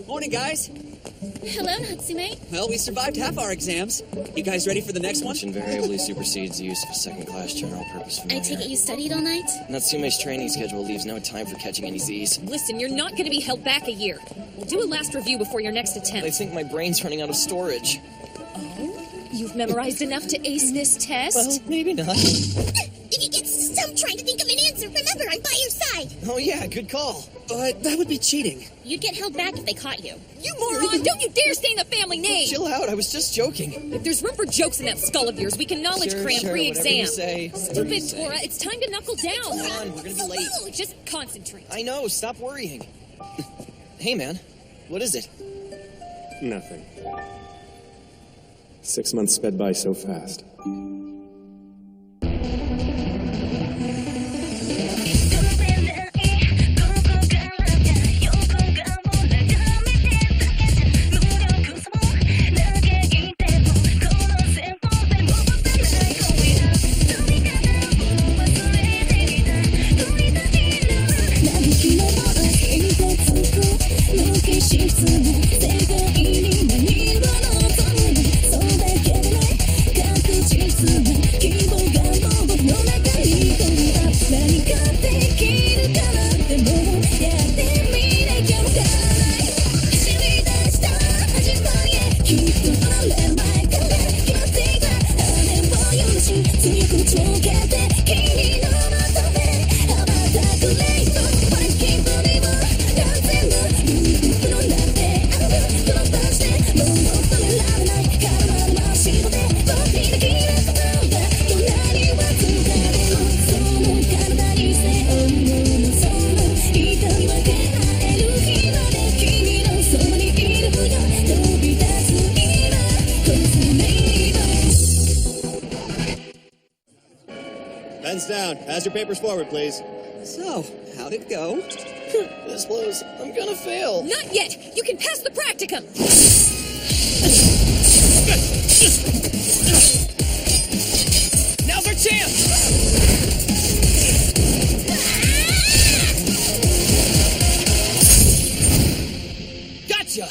Morning, guys. Hello, Natsume. Well, we survived half our exams. You guys ready for the next one? Which invariably supersedes the use of a second-class general-purpose familiar. I take it you studied all night? Natsume's training schedule leaves no time for catching any Z's. Listen, you're not going to be held back a year. We'll do a last review before your next attempt. I think my brain's running out of storage. Oh? You've memorized enough to ace this test? Well, maybe not. If you get stumped trying to think of an answer, remember, I'm by your side. Oh yeah, good call. But that would be cheating. You'd get held back if they caught you. You moron! Don't you dare say the family name! Chill out, I was just joking. If there's room for jokes in that skull of yours, we can knowledge cram pre-exam. Stupid Tora, it's time to knuckle down. Come on, we're gonna be late. Just concentrate. I know, stop worrying. Hey man, what is it? Nothing. 6 months sped by so fast. Pens down. Pass your papers forward, please. So, how'd it go? This blows. I'm gonna fail. Not yet! You can pass the practicum! Now's our chance! Gotcha!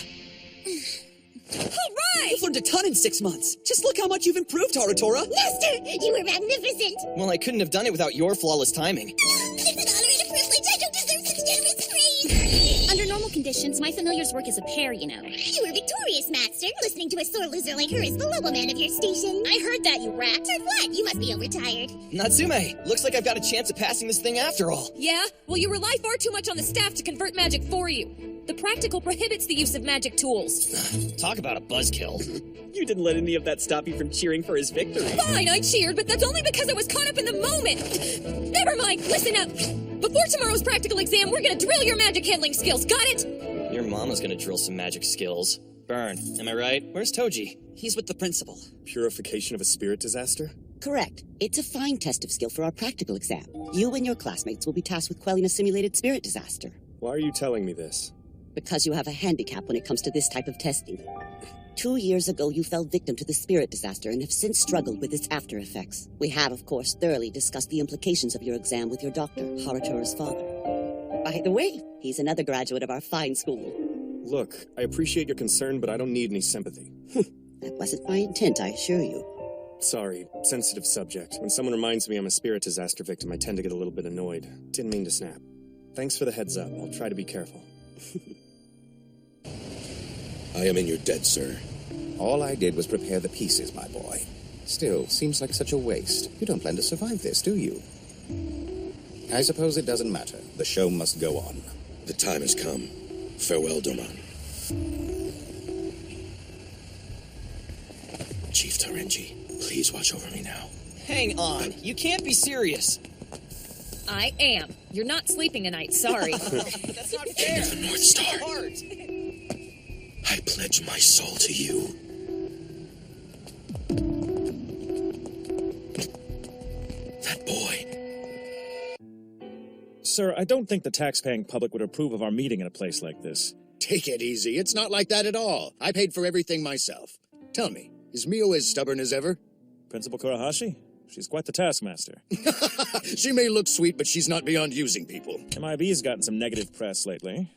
You've learned a ton in 6 months. Just look how much you've improved, Harutora. Master, you were magnificent. Well, I couldn't have done it without your flawless timing. It's an honor and a privilege. I don't deserve such generous praise. Under normal conditions, my familiars work as a pair, you know. You were victorious, Master. Listening to a sore loser like her is below a man of your station. I heard that, you rat. Heard what? You must be overtired. Natsume, looks like I've got a chance of passing this thing after all. Yeah? Well, you rely far too much on the staff to convert magic for you. The practical prohibits the use of magic tools. Talk about a buzzkill. You didn't let any of that stop you from cheering for his victory. Fine, I cheered, but that's only because I was caught up in the moment. Never mind, listen up. Before tomorrow's practical exam, we're gonna drill your magic handling skills, got it? Your mama's gonna drill some magic skills. Burn, am I right? Where's Toji? He's with the principal. Purification of a spirit disaster? Correct. It's a fine test of skill for our practical exam. You and your classmates will be tasked with quelling a simulated spirit disaster. Why are you telling me this? Because you have a handicap when it comes to this type of testing. 2 years ago, you fell victim to the spirit disaster and have since struggled with its after effects. We have, of course, thoroughly discussed the implications of your exam with your doctor, Harutora's father. By the way, he's another graduate of our fine school. Look, I appreciate your concern, but I don't need any sympathy. That wasn't my intent, I assure you. Sorry, sensitive subject. When someone reminds me I'm a spirit disaster victim, I tend to get a little bit annoyed. Didn't mean to snap. Thanks for the heads up. I'll try to be careful. I am in your debt, sir. All I did was prepare the pieces, my boy. Still, seems like such a waste. You don't plan to survive this, do you? I suppose it doesn't matter. The show must go on. The time has come. Farewell, Doman. Chief Tarenji, please watch over me now. Hang on, you can't be serious. I am. You're not sleeping tonight, sorry. That's not fair. The North Star. I pledge my soul to you. That boy. Sir, I don't think the tax-paying public would approve of our meeting in a place like this. Take it easy. It's not like that at all. I paid for everything myself. Tell me, is Mio as stubborn as ever? Principal Kurahashi? She's quite the taskmaster. She may look sweet, but she's not beyond using people. MIB's gotten some negative press lately.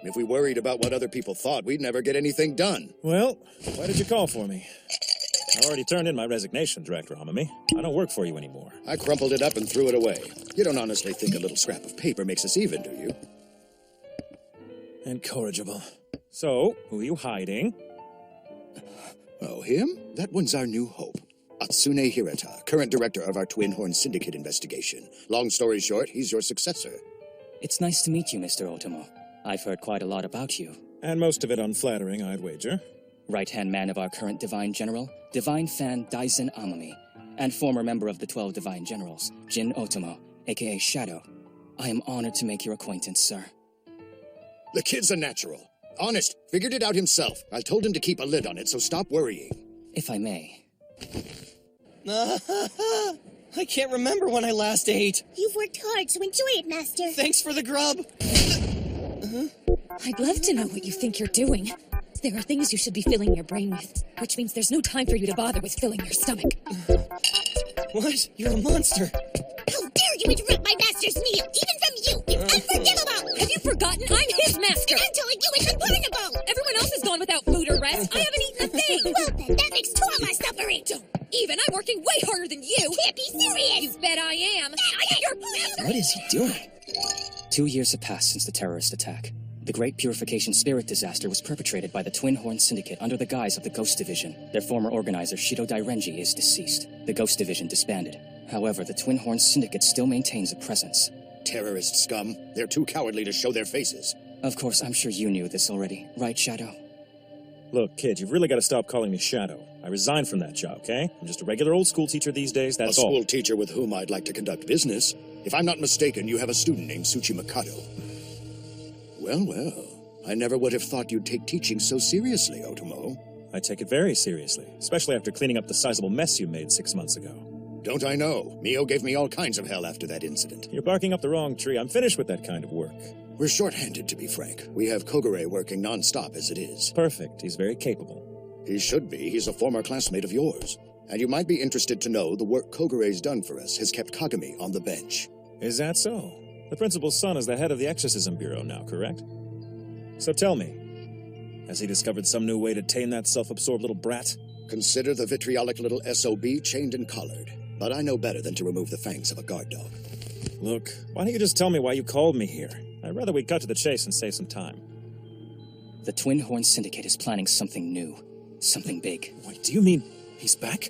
If we worried about what other people thought, we'd never get anything done. Well, why did you call for me? I already turned in my resignation, Director Amami. I don't work for you anymore. I crumpled it up and threw it away. You don't honestly think a little scrap of paper makes us even, do you? Incorrigible. So, who are you hiding? Oh, him? That one's our new hope. Atsune Hirata, current director of our Twin Horn Syndicate investigation. Long story short, he's your successor. It's nice to meet you, Mr. Otomo. I've heard quite a lot about you. And most of it unflattering, I'd wager. Right-hand man of our current Divine General, Divine Fan Daisen Amami, and former member of the 12 Divine Generals, Jin Otomo, aka Shadow. I am honored to make your acquaintance, sir. The kid's a natural. Honest, figured it out himself. I told him to keep a lid on it, so stop worrying. If I may. I can't remember when I last ate. You've worked hard, so enjoy it, Master. Thanks for the grub. I'd love to know what you think you're doing. There are things you should be filling your brain with, which means there's no time for you to bother with filling your stomach. What? You're a monster. How dare you interrupt my master's meal, even from you! It's unforgivable! Have you forgotten I'm his master? And I'm telling you it's unpardonable! Everyone else has gone without food or rest. I haven't eaten a thing! Well then, that makes two of us suffering! Don't even! I'm working way harder than you! Can't be serious! You bet I am! What is he doing? 2 years have passed since the terrorist attack. The Great Purification Spirit disaster was perpetrated by the Twin Horn Syndicate under the guise of the Ghost Division. Their former organizer, Shido Dairenji, is deceased. The Ghost Division disbanded. However, the Twin Horn Syndicate still maintains a presence. Terrorist scum. They're too cowardly to show their faces. Of course, I'm sure you knew this already. Right, Shadow? Look, kid, you've really got to stop calling me Shadow. I resigned from that job, okay? I'm just a regular old school teacher these days, that's all. A school teacher with whom I'd like to conduct business. If I'm not mistaken, you have a student named Tsuchi Mikado. Well, well. I never would have thought you'd take teaching so seriously, Otomo. I take it very seriously, especially after cleaning up the sizable mess you made 6 months ago. Don't I know? Mio gave me all kinds of hell after that incident. You're barking up the wrong tree. I'm finished with that kind of work. We're short-handed, to be frank. We have Kogure working non-stop as it is. Perfect. He's very capable. He should be. He's a former classmate of yours. And you might be interested to know the work Kogure's done for us has kept Kagami on the bench. Is that so? The principal's son is the head of the Exorcism Bureau now, correct? So tell me, has he discovered some new way to tame that self-absorbed little brat? Consider the vitriolic little SOB chained and collared. But I know better than to remove the fangs of a guard dog. Look, why don't you just tell me why you called me here? I'd rather we cut to the chase and save some time. The Twin Horn Syndicate is planning something new. Something big. Wait, do you mean he's back?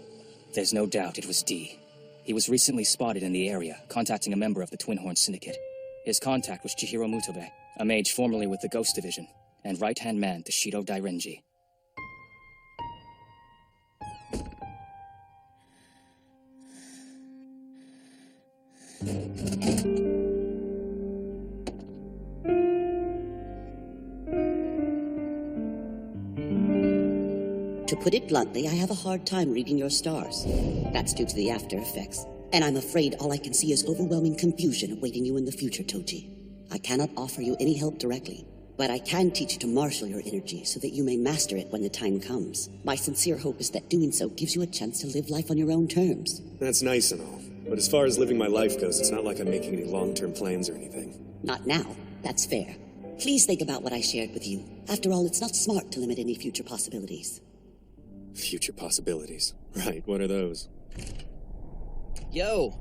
There's no doubt it was D. He was recently spotted in the area, contacting a member of the Twin Horn Syndicate. His contact was Chihiro Mutobe, a mage formerly with the Ghost Division, and right-hand man to Shido Dairenji. To put it bluntly, I have a hard time reading your stars. That's due to the after effects. And I'm afraid all I can see is overwhelming confusion awaiting you in the future, Toji. I cannot offer you any help directly, but I can teach you to marshal your energy so that you may master it when the time comes. My sincere hope is that doing so gives you a chance to live life on your own terms. That's nice and all. But as far as living my life goes, it's not like I'm making any long-term plans or anything. Not now. That's fair. Please think about what I shared with you. After all, it's not smart to limit any future possibilities. Future possibilities. Right, what are those? Yo!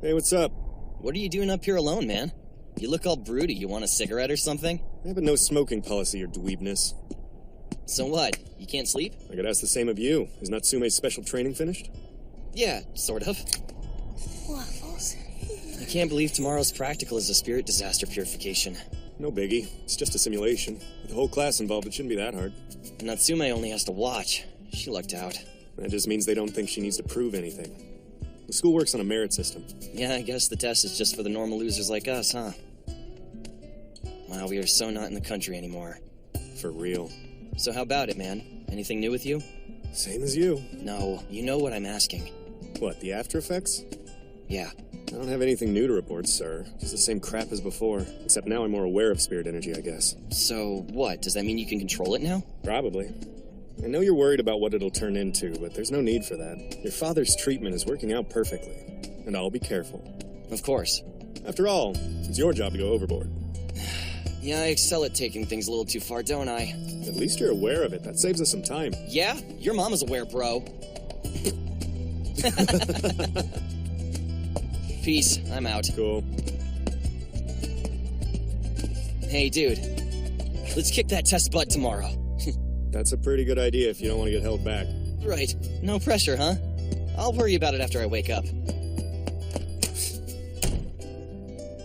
Hey, what's up? What are you doing up here alone, man? You look all broody. You want a cigarette or something? I have a no-smoking policy, your dweebness. So what? You can't sleep? I could ask the same of you. Is Natsume's special training finished? Yeah, sort of. Waffles. I can't believe tomorrow's practical is a spirit disaster purification. No biggie. It's just a simulation. With the whole class involved, it shouldn't be that hard. Natsume only has to watch. She lucked out. That just means they don't think she needs to prove anything. The school works on a merit system. Yeah, I guess the test is just for the normal losers like us, huh? Wow, we are so not in the country anymore. For real. So how about it, man? Anything new with you? Same as you. No, you know what I'm asking. What, the after effects? Yeah. I don't have anything new to report, sir. Just the same crap as before. Except now I'm more aware of spirit energy, I guess. So, what? Does that mean you can control it now? Probably. I know you're worried about what it'll turn into, but there's no need for that. Your father's treatment is working out perfectly. And I'll be careful. Of course. After all, it's your job to go overboard. Yeah, I excel at taking things a little too far, don't I? At least you're aware of it. That saves us some time. Yeah? Your mama's aware, bro. Peace. I'm out. Cool. Hey, dude. Let's kick that test butt tomorrow. That's a pretty good idea if you don't want to get held back. Right. No pressure, huh? I'll worry about it after I wake up.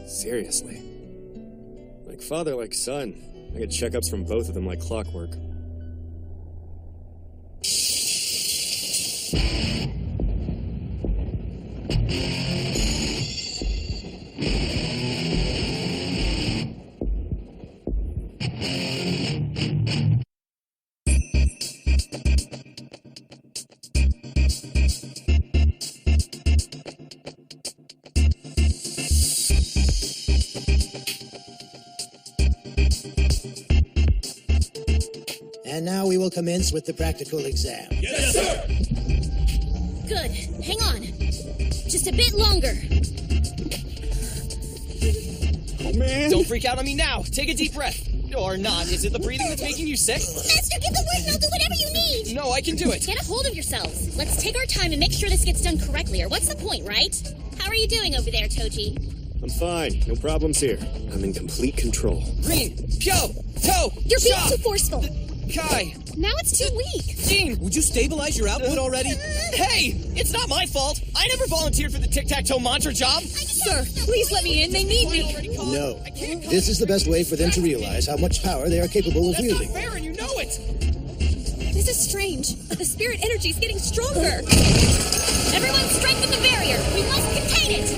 Seriously. Like father, like son. I get checkups from both of them like clockwork. And now we will commence with the practical exam. Yes, sir! Good. Hang on. Just a bit longer. Oh, man! Don't freak out on me now! Take a deep breath! Or not. Is it the breathing that's making you sick? Master, give the word and I'll do whatever you need! No, I can do it! Get a hold of yourselves. Let's take our time and make sure this gets done correctly, or what's the point, right? How are you doing over there, Toji? I'm fine. No problems here. I'm in complete control. Green! Pyo! Toe! You're being Shot! too forceful. Kai! Now it's too weak. Jean! Would you stabilize your output already? Hey! It's not my fault! I never volunteered for the tic-tac-toe mantra job! Sir, please let me in. They need me. No. This is the best way for them to realize how much power they are capable of That's not wielding. fair and you know it! This is strange. The spirit energy is getting stronger. Everyone strengthen the barrier. We must contain it.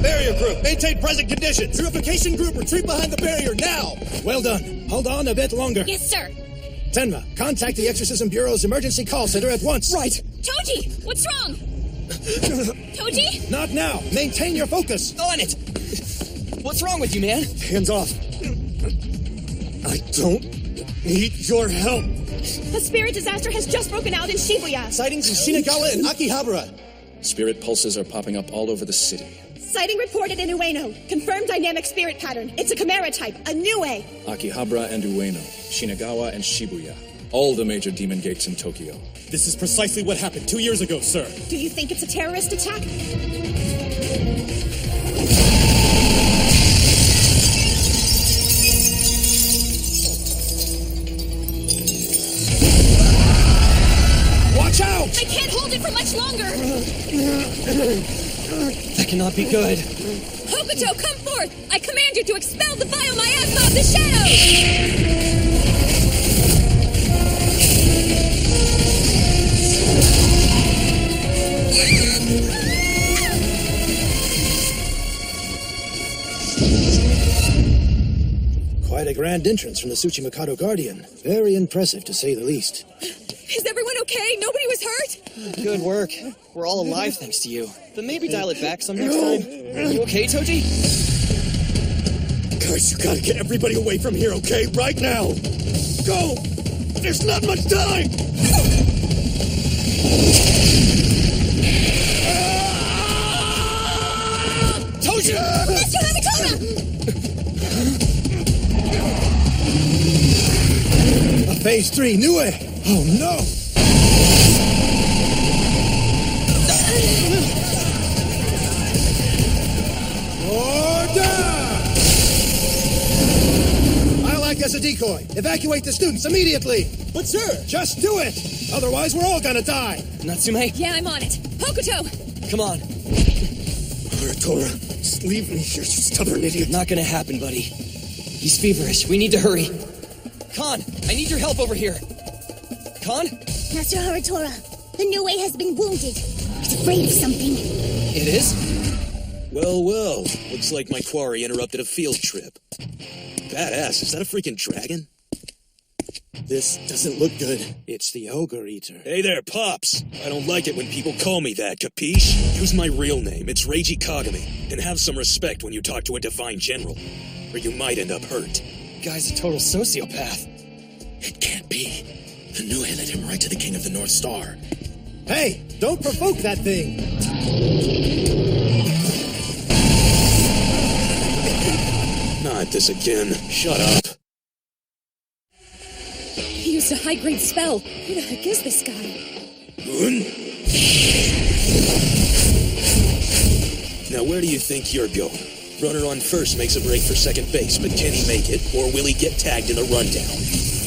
Barrier group, maintain present conditions. Purification group, retreat behind the barrier now. Well done. Hold on a bit longer. Yes, sir. Tenma, contact the Exorcism Bureau's emergency call center at once. Right. Toji, what's wrong? Toji? Not now. Maintain your focus. On it! What's wrong with you, man? Hands off. I don't need your help. A spirit disaster has just broken out in Shibuya. Sightings in Shinagawa and Akihabara. Spirit pulses are popping up all over the city. Sighting reported in Ueno. Confirmed dynamic spirit pattern. It's a Chimera type, a new way. Akihabara and Ueno, Shinagawa and Shibuya. All the major demon gates in Tokyo. This is precisely what happened 2 years ago, sir. Do you think it's a terrorist attack? Watch out! I can't hold it for much longer. That cannot be good. Hokuto, come forth! I command you to expel the vile miasma of the shadows! Quite a grand entrance from the Tsuchimikado Guardian. Very impressive, to say the least. Is everyone okay? Nobody was hurt? Good work. We're all alive thanks to you. But maybe dial it back some next time. Are you okay, Toji? Guys, you gotta get everybody away from here, okay? Right now! Go! There's not much time! Toji! Mr. Hamatora! Phase 3, new way. Oh, no. Order! I'll act as a decoy. Evacuate the students immediately. But, sir! Just do it. Otherwise, we're all gonna die. Natsume? Yeah, I'm on it. Hokuto! Come on. Tora, just leave me here, you stubborn idiot. Not gonna happen, buddy. He's feverish. We need to hurry. Khan, I need your help over here. Khan? Master Haratora, the new way has been wounded. It's afraid of something. It is? Well, looks like my quarry interrupted a field trip. Badass, is that a freaking dragon? This doesn't look good. It's the Ogre Eater. Hey there, Pops. I don't like it when people call me that, capiche? Use my real name, it's Reiji Kagami, and have some respect when you talk to a divine general, or you might end up hurt. Guy's a total sociopath. It can't be. The new led him right to the King of the North Star. Hey, don't provoke that thing. Not this again. Shut up. He used a high-grade spell. Who the heck is this guy? Now where do you think you're going? Runner on first makes a break for second base, but can he make it, or will he get tagged in the rundown?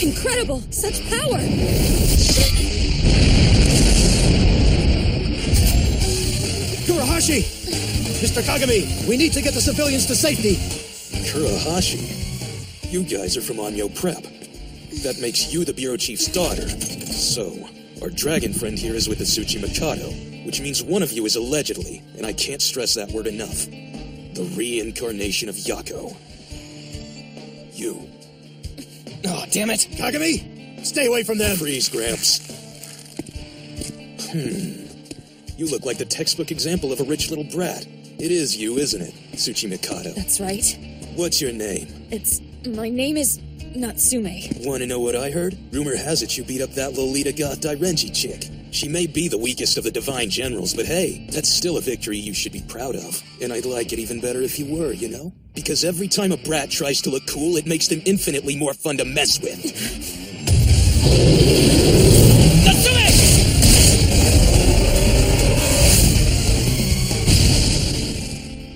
Incredible! Such power! Kurahashi! Mr. Kagami, we need to get the civilians to safety. Kurahashi? You guys are from Anyo Prep. That makes you the Bureau Chief's daughter. So, our dragon friend here is with the Tsuchi Mikado, which means one of you is allegedly, and I can't stress that word enough, the reincarnation of Yako. You. Oh, damn it! Kagami! Stay away from them! Freeze, Gramps. You look like the textbook example of a rich little brat. It is you, isn't it, Tsuchi Mikado? That's right. What's your name? My name is Natsume. Want to know what I heard? Rumor has it you beat up that Lolita Goth Dairenji chick. She may be the weakest of the Divine Generals, but hey, that's still a victory you should be proud of. And I'd like it even better if you were, you know? Because every time a brat tries to look cool, it makes them infinitely more fun to mess with. Natsume!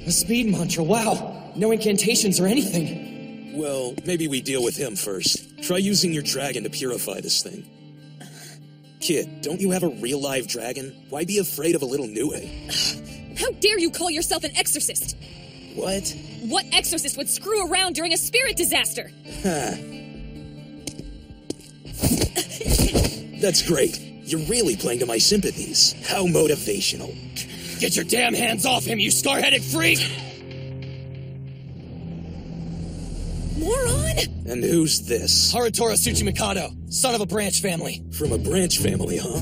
A speed mantra, wow. No incantations or anything. Well, maybe we deal with him first. Try using your dragon to purify this thing. Kid, don't you have a real live dragon? Why be afraid of a little Nue? How dare you call yourself an exorcist? What? What exorcist would screw around during a spirit disaster? That's great. You're really playing to my sympathies. How motivational. Get your damn hands off him, you scar-headed freak! Moron! And who's this? Harutora Tsuchimikado, son of a branch family. From a branch family, huh?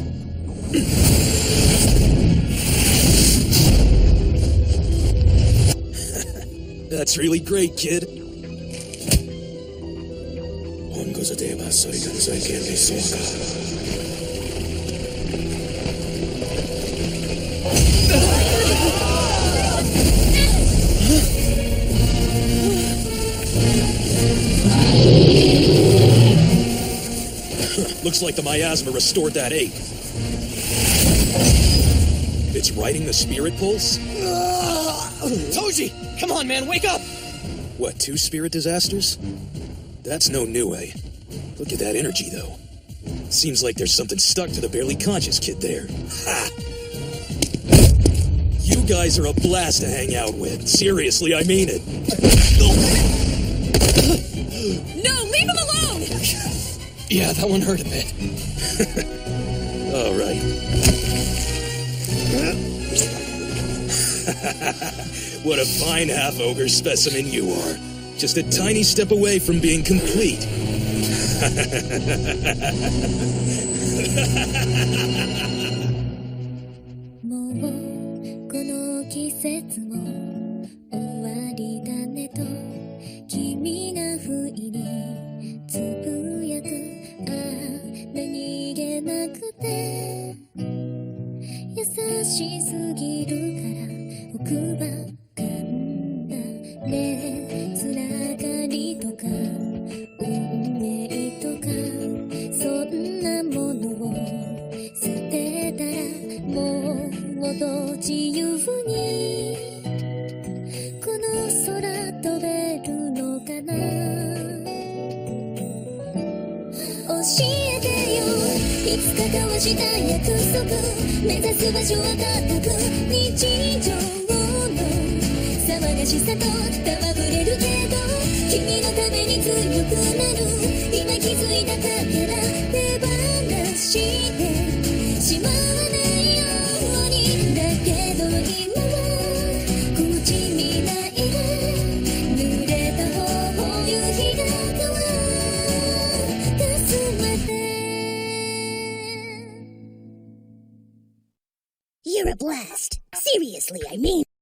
That's really great, kid. Looks like the miasma restored that ape. It's riding the spirit pulse? Toji! Come on, man, wake up! What, 2 spirit disasters? That's no Nue. Look at that energy, though. Seems like there's something stuck to the barely conscious kid there. Ha! You guys are a blast to hang out with. Seriously, I mean it. No, leave him alone! Yeah, that one hurt a bit. All right. What a fine half-ogre specimen you are. Just a tiny step away from being complete.騒がしさと戯れるけど君のために強く